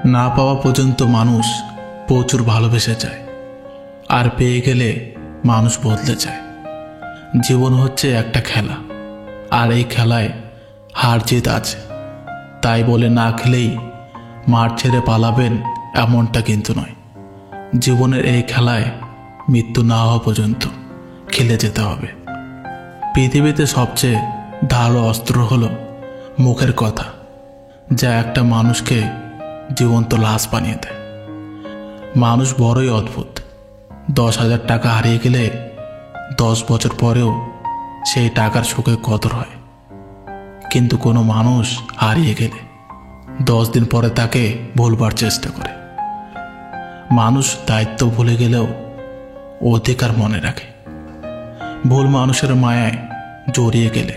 না পাওয়া পর্যন্ত মানুষ প্রচুর ভালোবেসে যায়, আর পেয়ে গেলে মানুষ বদলে যায়। জীবন হচ্ছে একটা খেলা, আর এই খেলায় হার জিত আছে। তাই বলে না খেলেই মাঠ ছেড়ে পালাবেন এমনটা কিন্তু নয়। জীবনের এই খেলায় মৃত্যু না হওয়া পর্যন্ত খেলে যেতে হবে। পৃথিবীতে সবচেয়ে ধারালো অস্ত্র হলো মুখের কথা, যা একটা মানুষকে জীবন্ত লাশ বানিয়ে দেয়। মানুষ বড়ই অদ্ভুত। 10,000 টাকা হারিয়ে গেলে 10 বছর পরেও সেই টাকার সুখে কদর হয়, কিন্তু কোনো মানুষ হারিয়ে গেলে 10 দিন পরে তাকে ভুলবার চেষ্টা করে। মানুষ দায়িত্ব ভুলে গেলেও অধিকার মনে রাখে। ভুল মানুষের মায়ায় জড়িয়ে গেলে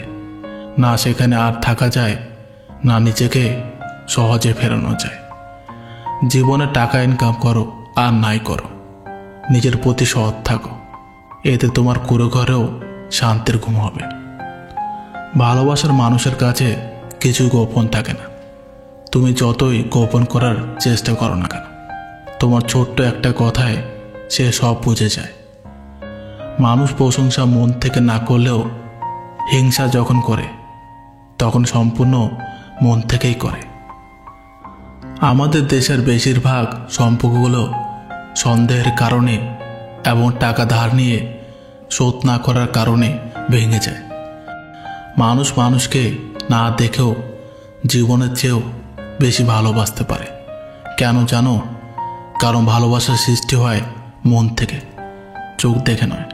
না সেখানে আর থাকা যায়, না নিজেকে সহজে ফেরানো যায়। জীবনে টাকা ইনকাম করো আর নাই করো, নিজের প্রতি সৎ থাকো, এতে তোমার কুড়ো ঘরেও শান্তির ঘুম হবে। ভালোবাসার মানুষের কাছে কিছু গোপন থাকে না। তুমি যতই গোপন করার চেষ্টা করো না কেন, তোমার ছোট্ট একটা কথায় সে সব বুঝে যায়। মানুষ প্রশংসা মন থেকে না করলেও হিংসা যখন করে তখন সম্পূর্ণ মন থেকেই করে। আমাদের দেশের বেশিরভাগ সম্পর্কগুলো সন্দেহের কারণে এবং টাকা ধার নিয়ে শোধ না করার কারণে ভেঙে যায়। মানুষ মানুষকে না দেখেও জীবনের চেয়েও বেশি ভালোবাসতে পারে। কেন জানো? কারণ ভালোবাসার সৃষ্টি হয় মন থেকে, চোখ দেখে নয়।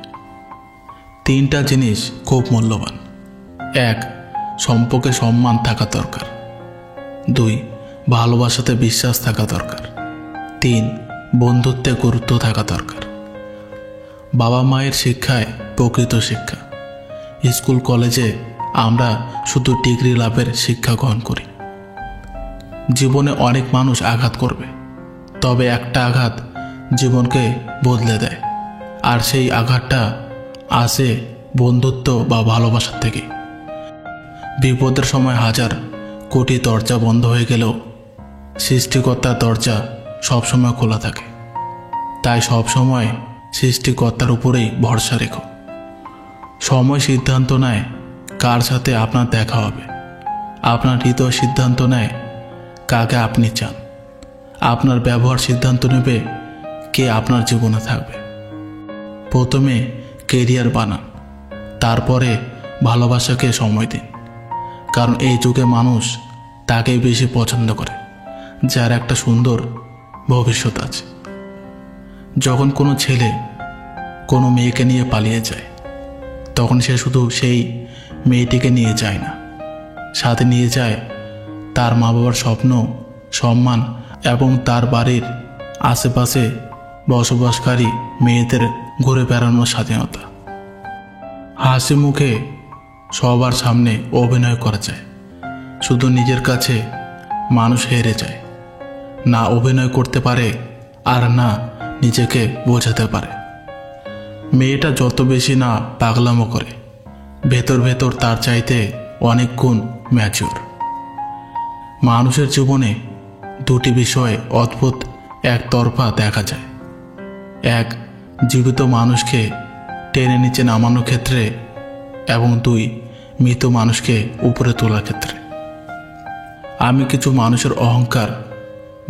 3টা জিনিস খুব মূল্যবান। 1. সম্পর্কে সম্মান থাকা দরকার। 2. ভালোবাসাতে বিশ্বাস থাকা দরকার। 3. বন্ধুত্বে গুরুত্ব থাকা দরকার। বাবা মায়ের শিক্ষায় প্রকৃত শিক্ষা। স্কুল কলেজে আমরা শুধু ডিগ্রি লাভের শিক্ষা গ্রহণ করি। জীবনে অনেক মানুষ আঘাত করবে, তবে একটা আঘাত জীবনকে বদলে দেয়, আর সেই আঘাতটা আসে বন্ধুত্ব বা ভালোবাসার থেকে। বিপদের সময় হাজার কোটি দরজা বন্ধ হয়ে গেলেও সৃষ্টিকর্তার দরজা সবসময় খোলা থাকে। তাই সবসময় সৃষ্টিকর্তার উপরেই ভরসা রেখো। সময় সিদ্ধান্ত নেয় কার সাথে আপনার দেখা হবে। আপনার হৃদয় সিদ্ধান্ত নেয় কাকে আপনি চান। আপনার ব্যবহার সিদ্ধান্ত নেবে কে আপনার জীবনে থাকবে। প্রথমে কেরিয়ার বানান, তারপরে ভালোবাসাকে সময় দিন। কারণ এই যুগে মানুষ তাকেই বেশি পছন্দ করে যার একটা সুন্দর ভবিষ্যৎ আছে। যখন কোনো ছেলে কোনো মেয়েকে নিয়ে পালিয়ে যায়, তখন সে শুধু সেই মেয়েটিকে নিয়ে যায় না, সাথে নিয়ে যায় তার মা বাবার স্বপ্ন, সম্মান এবং তার বাড়ির আশেপাশে বসবাসকারী মেয়েদের ঘুরে বেড়ানোর স্বাধীনতা। হাসি মুখে সবার সামনে অভিনয় করা যায়, শুধু নিজের কাছে মানুষ হেরে যায়। না অভিনয় করতে পারে আর না নিজেকে বোঝাতে পারে। মেয়েটা যত বেশি না পাগলামো করে, ভেতর ভেতর তার চাইতে অনেক গুণ ম্যাচিওর। মানুষের জীবনে 2টি বিষয় অদ্ভুত একতরফা দেখা যায়। 1. জীবিত মানুষকে টেনে নিচে নামানোর ক্ষেত্রে, এবং 2. মৃত মানুষকে উপরে তোলার ক্ষেত্রে। আমি কিছু মানুষের অহংকার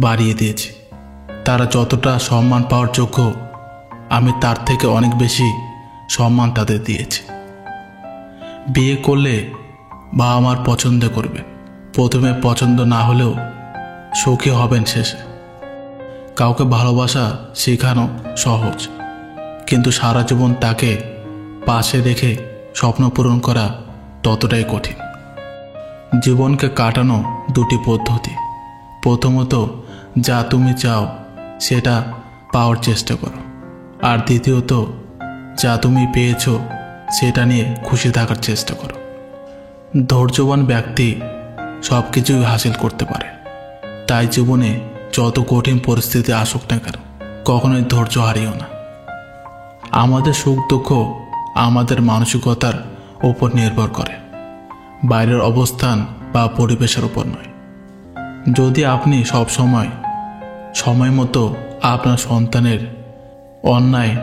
বাড়িয়ে দিয়েছি। তারা যতটা সম্মান পাওয়ার যোগ্য, আমি তার থেকে অনেক বেশি সম্মান তাদের দিয়েছি। বিয়ে করলে বাবা মার পছন্দ করবেন। প্রথমে পছন্দ না হলেও সুখী হবেন শেষে। কাউকে ভালোবাসা শেখানো সহজ, কিন্তু সারা জীবন তাকে পাশে রেখে স্বপ্ন পূরণ করা ততটাই কঠিন। জীবনকে কাটানো 2টি পদ্ধতি। প্রথমত, যা তুমি চাও সেটা পাওয়ার চেষ্টা করো, আর দ্বিতীয়ত, যা তুমি পেয়েছো সেটা নিয়ে খুশি থাকার চেষ্টা করো। ধৈর্যবান ব্যক্তি সব কিছুই হাসিল করতে পারে। তাই জীবনে যত কঠিন পরিস্থিতি আসুক না কেন, কখনোই ধৈর্য হারিও না। আমাদের সুখ দুঃখ আমাদের মানসিকতার উপর নির্ভর করে, বাইরের অবস্থান বা পরিবেশের উপর নয়। যদি আপনি সব সময় সময় মতো আপনার সন্তানের অন্যায়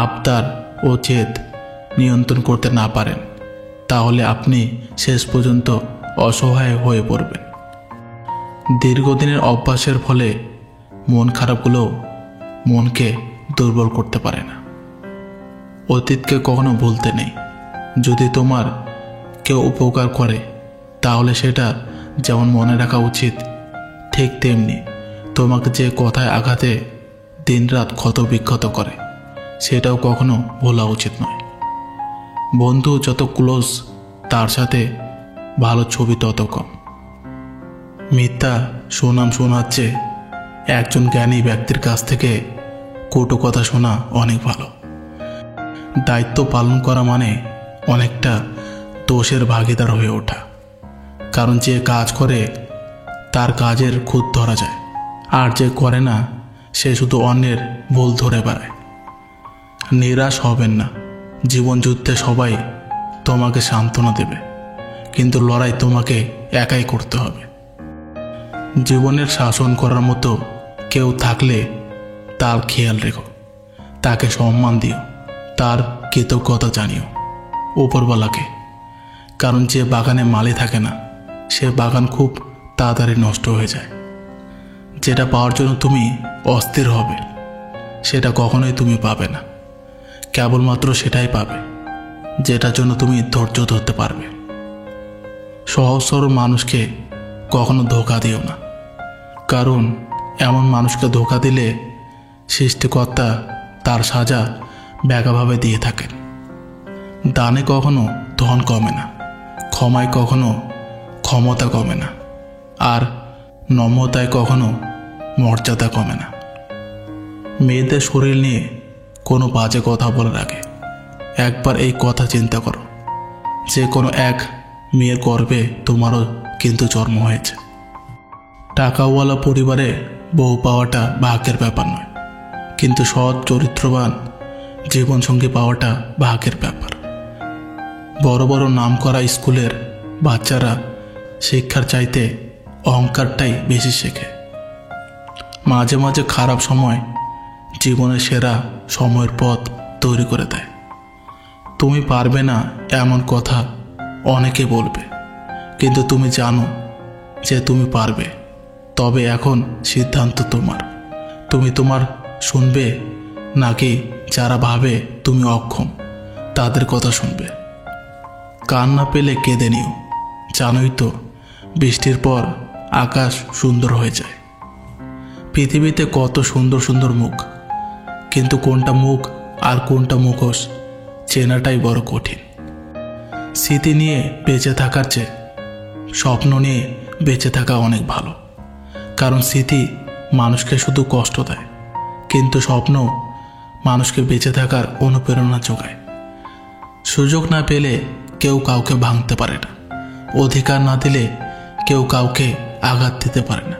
আবদার ও জেদ নিয়ন্ত্রণ করতে না পারেন, তাহলে আপনি শেষ পর্যন্ত অসহায় হয়ে পড়বেন। দীর্ঘদিনের অভ্যাসের ফলে মন খারাপগুলো মনকে দুর্বল করতে পারে না। অতীতকে কখনো ভুলতে নেই। যদি তোমার কেউ উপকার করে তাহলে সেটা যেমন মনে রাখা উচিত, ঠিক তেমনি তোমাকে যে কথায় আঘাতে দিনরাত ক্ষত বিক্ষত করে সেটাও কখনো ভোলা উচিত নয়। বন্ধু যত ক্লোজ তার সাথে ভালো ছবি তত কম। মিথ্যা সুনাম শোনাচ্ছে একজন জ্ঞানী ব্যক্তির কাছ থেকে কটু কথা শোনা অনেক ভালো। দায়িত্ব পালন করা মানে অনেকটা দোষের ভাগিদার হয়ে ওঠা, কারণ যে কাজ করে তার কাজের খুঁত ধরা যায়, আর যে করে না সে শুধু অন্যের ভুল ধরে বেড়ায়। নিরাশ হবেন না। জীবন যুদ্ধে সবাই তোমাকে সান্ত্বনা দেবে, কিন্তু লড়াই তোমাকে একাই করতে হবে। জীবনের শাসন করার মতো কেউ থাকলে তার খেয়াল রেখো, তাকে সম্মান দিও, তার কৃতজ্ঞতা জানিও উপরওয়ালাকে। কারণ যে বাগানে মালি থাকে না সে বাগান খুব তাড়াতাড়ি নষ্ট হয়ে যায়। যেটা পাওয়ার জন্য তুমি অস্থির হবে সেটা কখনোই তুমি পাবে না। কেবলমাত্র সেটাই পাবে যেটার জন্য তুমি ধৈর্য ধরতে পারবে। সহজ সরল মানুষকে কখনো ধোঁকা দিও না, কারণ এমন মানুষকে ধোঁকা দিলে সৃষ্টিকর্তা তার সাজা ব্যাগাভাবে দিয়ে থাকেন। দানে কখনো ধন কমে না, ক্ষমায় কখনো ক্ষমতা কমে না, আর নম্রতায় কখনো মর্যাদা কমে না। মেয়েদের শরীর নিয়ে কোনো বাজে কথা বলার আগে একবার এই কথা চিন্তা করো, যে কোনো এক মেয়ের গর্ভে তোমারও কিন্তু জন্ম হয়েছে। টাকাওয়ালা পরিবারে বউ পাওয়াটা ভাগ্যের ব্যাপার নয়, কিন্তু সৎ চরিত্রবান জীবনসঙ্গী পাওয়াটা ভাগ্যের ব্যাপার। বড় বড় নামকরা স্কুলের বাচ্চারা শিক্ষার চাইতে অহংকারটাই বেশি শেখে। মাঝে মাঝে খারাপ সময় জীবনের সেরা সময়ের পথ তৈরি করে দেয়। তুমি পারবে না এমন কথা অনেকে বলবে, কিন্তু তুমি জানো যে তুমি পারবে। তবে এখন সিদ্ধান্ত তোমার। তুমি তোমার শুনবে নাকি যারা ভাবে তুমি অক্ষম তাদের কথা শুনবে। কান না পেলে কেঁদে নিও। জানোই তো বৃষ্টির পর আকাশ সুন্দর হয়ে যায়। পৃথিবীতে কত সুন্দর সুন্দর মুখ, কিন্তু কোনটা মুখ আর কোনটা মুখোশ চেনাটাই বড় কঠিন। স্মৃতি নিয়ে বেঁচে থাকার চেয়ে স্বপ্ন নিয়ে বেঁচে থাকা অনেক ভালো, কারণ স্মৃতি মানুষকে শুধু কষ্ট দেয়, কিন্তু স্বপ্ন মানুষকে বেঁচে থাকার অনুপ্রেরণা যোগায়। সুযোগ না পেলে কেউ কাউকে ভাঙতে পারে না, অধিকার না দিলে কেউ কাউকে আঘাত দিতে পারে না।